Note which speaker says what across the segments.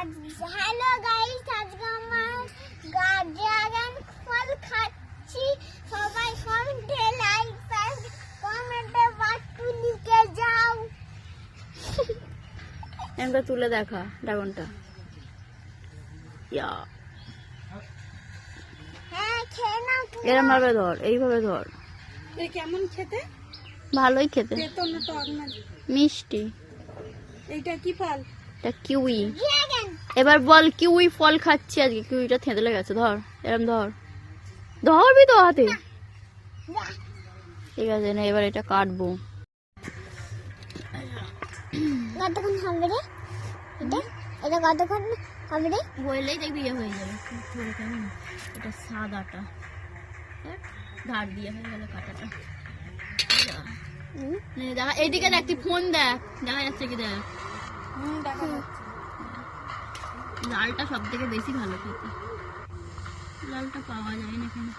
Speaker 1: Hello guys, আজকে আমার dragon ফল খাচ্ছি। সবাই কমেন্টে লাইক কমেন্টে বাটু লিখে যাও।
Speaker 2: এমটা তুলে দেখা ড্রাগনটা।
Speaker 1: হ্যাঁ, খেয়ে নাও।
Speaker 2: এরম ভাবে ধর, এইভাবে ধর।
Speaker 3: কেমন খেতে?
Speaker 2: ভালোই খেতে, মিষ্টি।
Speaker 3: এইটা কি ফল?
Speaker 2: এটা কিউই।
Speaker 1: ড্রাগন
Speaker 2: এবার বল কিউই ফল খাচ্ছি আজকে। কিউইটা থেঁতলে গেছে, ধর এরম ধর, ধরবি তো হাতে। ঠিক আছে না, এবার এটা কাটবো।
Speaker 1: কতক্ষণ হবে রে? এটা কতক্ষণ হবে রে?
Speaker 2: হইলেই দেখবি ইয়ে হয়ে যাবে। এটা সাদাটা ধার দিয়ে হয়ে গেল কাটাটা। দেখা এইদিকে দেখ, তুই ফোন দেখ, দেখা যাচ্ছে কি দেখ। লালটা সব থেকে বেশি ভালো খেতে, লালটা পাওয়া যায় না এখানে।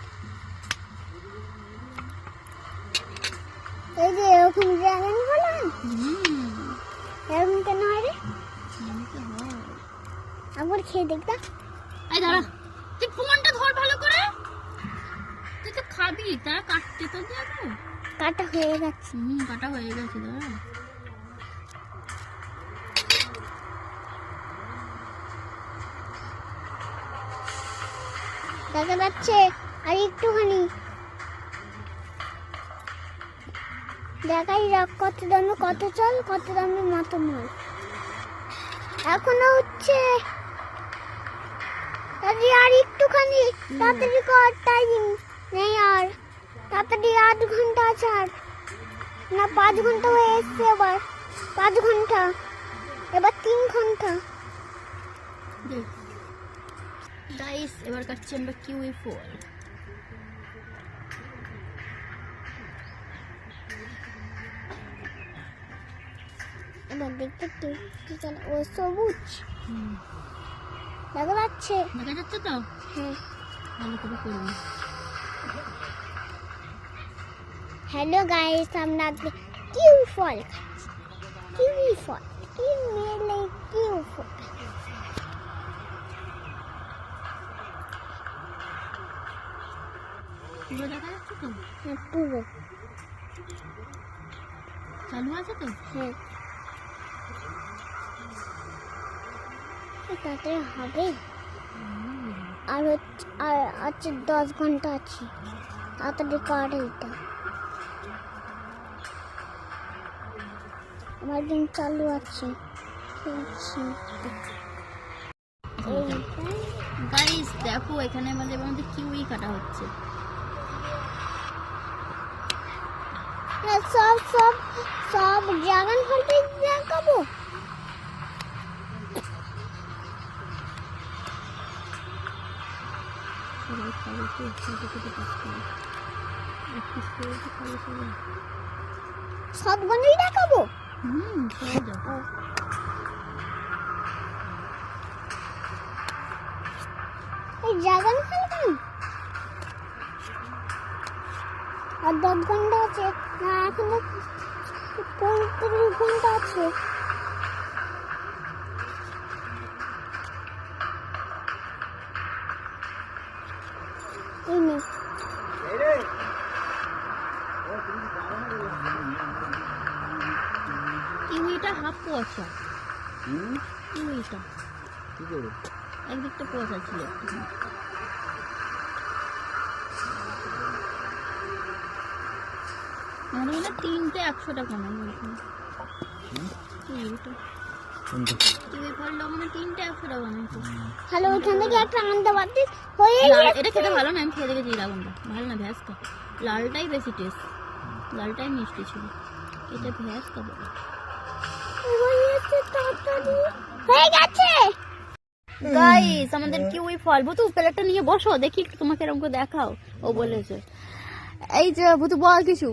Speaker 1: এই যে এরকম ড্রাগন ফল এরকম কেন হয় রে? একবার খেয়ে দেখতা।
Speaker 2: এই দাঁড়া, তুই ফোনটা ধর ভালো করে। তুই তো খাবি, তারা কাটতে তো দেবো।
Speaker 1: কাটা হয়ে গেছে।
Speaker 2: কাটা হয়ে গেছে, দাঁড়া।
Speaker 1: দেখা যাচ্ছে আর একটুখানি দেখাই রাখ। কত দামে কত চল, কত দামে মতো নয়। এখনো হচ্ছে আর একটুখানি তাড়াতাড়ি কর, টাইম নেই আর। তাড়াতাড়ি 8 ঘন্টা আছে আর না, 5 ঘন্টা হয়ে এসছে। এবার 5 ঘন্টা, এবার 3 ঘন্টা।
Speaker 2: গাইস এবার কাটছি আমরা কিউই ফল।
Speaker 1: এবার দেখতে কি কেন ও সবুজ দেখা যাচ্ছে।
Speaker 2: দেখা যাচ্ছে তো?
Speaker 1: হ্যাঁ,
Speaker 2: ভালো করে করবি।
Speaker 1: হ্যালো গাইস, আমরা আজকে কিউই ফল খাচ্ছি। কিউই ফল কি মেলে কিউই ফল।
Speaker 2: পুরো দেখা যাচ্ছে তো?
Speaker 1: হ্যাঁ, পুরো
Speaker 2: চালু আছে তো?
Speaker 1: হ্যাঁ। তাতে হবে আর আছে 10 ঘন্টা আছে। তাড়াতাড়ি কাট এইটা। আমার দিন চালু আছে।
Speaker 2: গাইস দেখো, এখানে আমাদের কিউই কাটা হচ্ছে।
Speaker 1: সব সব সব ড্রাগন ফলটাই দেখাবো। সবগুলোই দেখাবো। এই ড্রাগন ফল কেন আর 10 ঘন্টা আছে না, এখনো 35 ঘন্টা আছে।
Speaker 2: কিউইটা হাফ কুয়াশা। কিউইটা একদিকটা কুয়াশা ছিল। মনে হয় 3টে 100 টাকা না বলছি। কিউইটা কিউই ফলটা মানে 3টে 100 টাকা না।
Speaker 1: হ্যালো, ওখান থেকে একটা আনতে পারতিস হয়ে
Speaker 2: এটা খেতে ভালো না, আমি খেয়ে দেখেছি। ড্রাগনটা ভালো না, ভ্যাসকা। লালটাই বেশি টেস্ট, লালটাই মিষ্টি ছিল। এটা ভ্যাসকা বলে।
Speaker 1: হয়ে গেছে
Speaker 2: গাইস আমাদের কিউই ফল। ভুতু প্লেটটা নিয়ে বসো, দেখি একটু তোমাকে এরকম করে দেখাও। ও বলেছে এই যে ভুতু বল কিছু।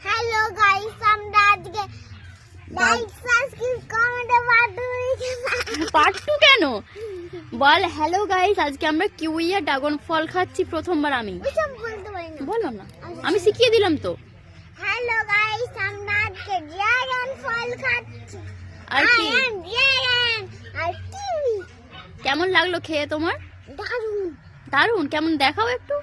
Speaker 1: হ্যালো গাইস, আমরা আজকে লাইক সাবস্ক্রাইব কমেন্টে
Speaker 2: পার্ট 2 কেন বল। হ্যালো গাইস, আজকে আমরা কিউই আর ড্রাগন ফল খাচ্ছি প্রথমবার। আমি
Speaker 1: ওইসব বলতে পারি না।
Speaker 2: বললাম না, আমি শিখিয়ে দিলাম তো।
Speaker 1: হ্যালো গাইস, আমরা আজকে ড্রাগন ফল খাচ্ছি।
Speaker 2: আর কি?
Speaker 1: ড্রাগন আর কিউই।
Speaker 2: কেমন লাগলো খেয়ে তোমার?
Speaker 1: দারুণ।
Speaker 2: দারুণ, কেমন দেখাও একটু।